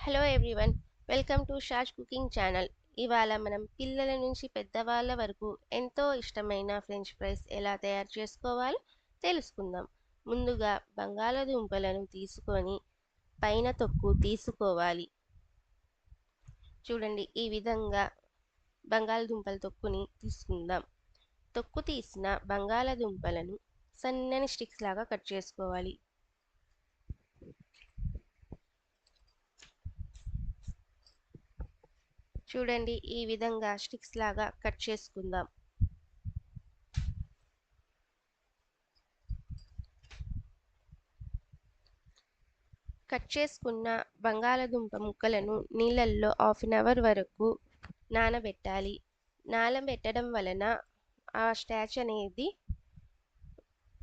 Hello everyone, welcome to Shaz cooking channel. ఇవాళ మనం పిల్లల నుంచి పెద్దవాళ్ళ వరకు ఎంతో ఇష్టమైన ఫ్రెంచ్ ఫ్రైస్ ఎలా తయారు చేసుకోవాలో తెలుసుకుందాం. ముందుగా బంగాళాదుంపలను తీసుకొని పైన తొక్కు తీసుకోవాలి. చూడండి, ఈ విధంగా బంగాళదుంపల తొక్కుని తీసుకుందాం. తొక్కు తీసిన బంగాళదుంపలను సన్నని స్టిక్స్ లాగా కట్ చేసుకోవాలి. చూడండి, ఈ విధంగా స్టిక్స్ లాగా కట్ చేసుకుందాం. కట్ చేసుకున్న బంగాళదుంప ముక్కలను నీళ్ళల్లో హాఫ్ అన్ అవర్ వరకు నానబెట్టాలి. నానబెట్టడం వలన ఆ స్టార్చ్ అనేది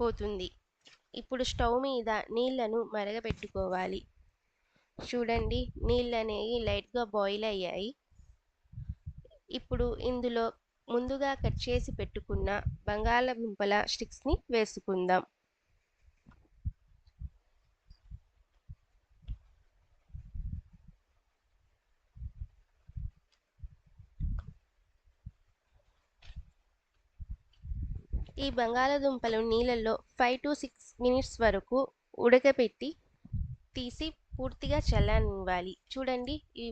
పోతుంది. ఇప్పుడు స్టవ్ మీద నీళ్లను మరగబెట్టుకోవాలి. చూడండి, నీళ్ళు అనేవి లైట్గా బాయిల్ అయ్యాయి. ఇప్పుడు ఇందులో ముందుగా కట్ చేసి పెట్టుకున్న బంగాళదుంపల స్టిక్స్ని వేసుకుందాం. ఈ బంగాళదుంపలు నీళ్ళల్లో 5 to 6 minutes వరకు ఉడకపెట్టి తీసి పూర్తిగా చల్లనివ్వాలి. చూడండి, ఈ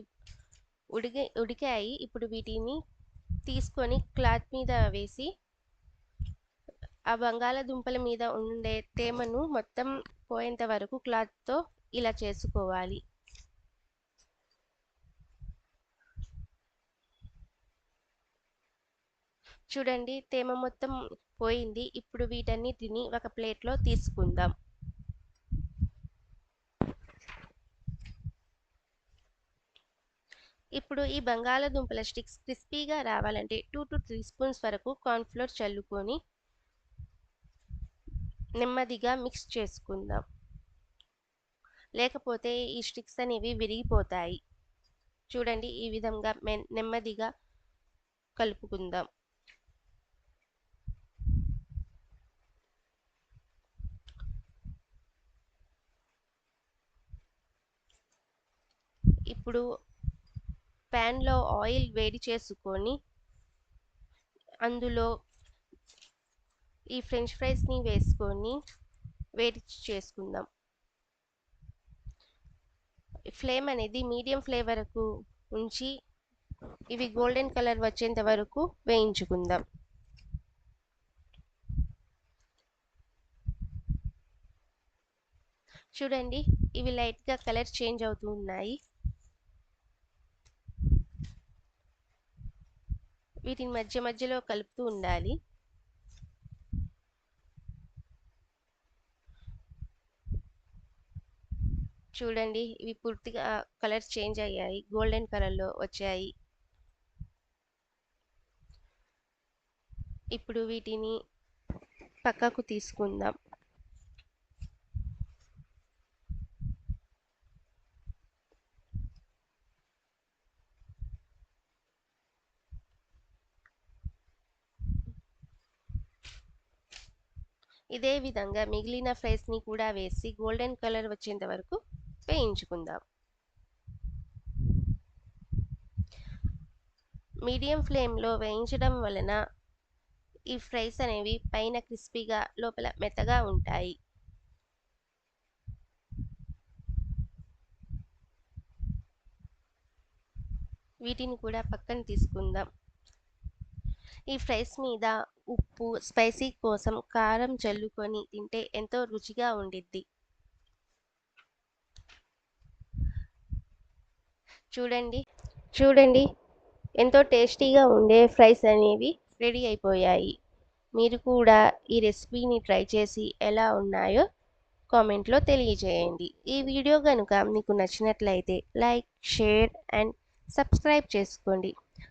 ఉడికాయి. ఇప్పుడు వీటిని తీసుకొని క్లాత్ మీద వేసి ఆ బంగాళదుంపల మీద ఉండే తేమను మొత్తం పోయేంత వరకు క్లాత్తో ఇలా చేసుకోవాలి. చూడండి, తేమ మొత్తం పోయింది. ఇప్పుడు వీటన్నిటిని ఒక ప్లేట్లో తీసుకుందాం. ఇప్పుడు ఈ బంగాళదుంపల స్టిక్స్ క్రిస్పీగా రావాలంటే 2 to 3 స్పూన్స్ వరకు కార్న్ఫ్లోర్ చల్లుకొని నెమ్మదిగా మిక్స్ చేసుకుందాం. లేకపోతే ఈ స్టిక్స్ అనేవి విరిగిపోతాయి. చూడండి, ఈ విధంగా నెమ్మదిగా కలుపుకుందాం. ఇప్పుడు ప్యాన్లో ఆయిల్ వేడి చేసుకొని అందులో ఈ ఫ్రెంచ్ ఫ్రైస్ని వేసుకొని వేడి చేసుకుందాం. ఫ్లేమ్ అనేది మీడియం ఫ్లేమ్ వరకు ఉంచి ఇవి గోల్డెన్ కలర్ వచ్చేంత వరకు వేయించుకుందాం. చూడండి, ఇవి లైట్గా కలర్ చేంజ్ అవుతూ ఉన్నాయి. వీటిని మధ్య మధ్యలో కలుపుతూ ఉండాలి. చూడండి, ఇవి పూర్తిగా కలర్ చేంజ్ అయ్యాయి, గోల్డెన్ కలర్లో వచ్చాయి. ఇప్పుడు వీటిని పక్కకు తీసుకుందాం. ఇదే విధంగా మిగిలిన ఫ్రైస్ని కూడా వేసి గోల్డెన్ కలర్ వచ్చేంత వరకు వేయించుకుందాం. మీడియం ఫ్లేమ్లో వేయించడం వలన ఈ ఫ్రైస్ అనేవి పైన క్రిస్పీగా లోపల మెత్తగా ఉంటాయి. వీటిని కూడా పక్కన తీసుకుందాం. ఈ ఫ్రైస్ మీద ఉప్పు, స్పైసీ కోసం కారం చల్లుకొని తింటే ఎంతో రుచిగా ఉండిద్ది. చూడండి, ఎంతో టేస్టీగా ఉండే ఫ్రైస్ అనేవి రెడీ అయిపోయాయి. మీరు కూడా ఈ రెసిపీని ట్రై చేసి ఎలా ఉన్నాయో కామెంట్లో తెలియజేయండి. ఈ వీడియో కనుక మీకు నచ్చినట్లయితే లైక్, షేర్ అండ్ సబ్స్క్రైబ్ చేసుకోండి.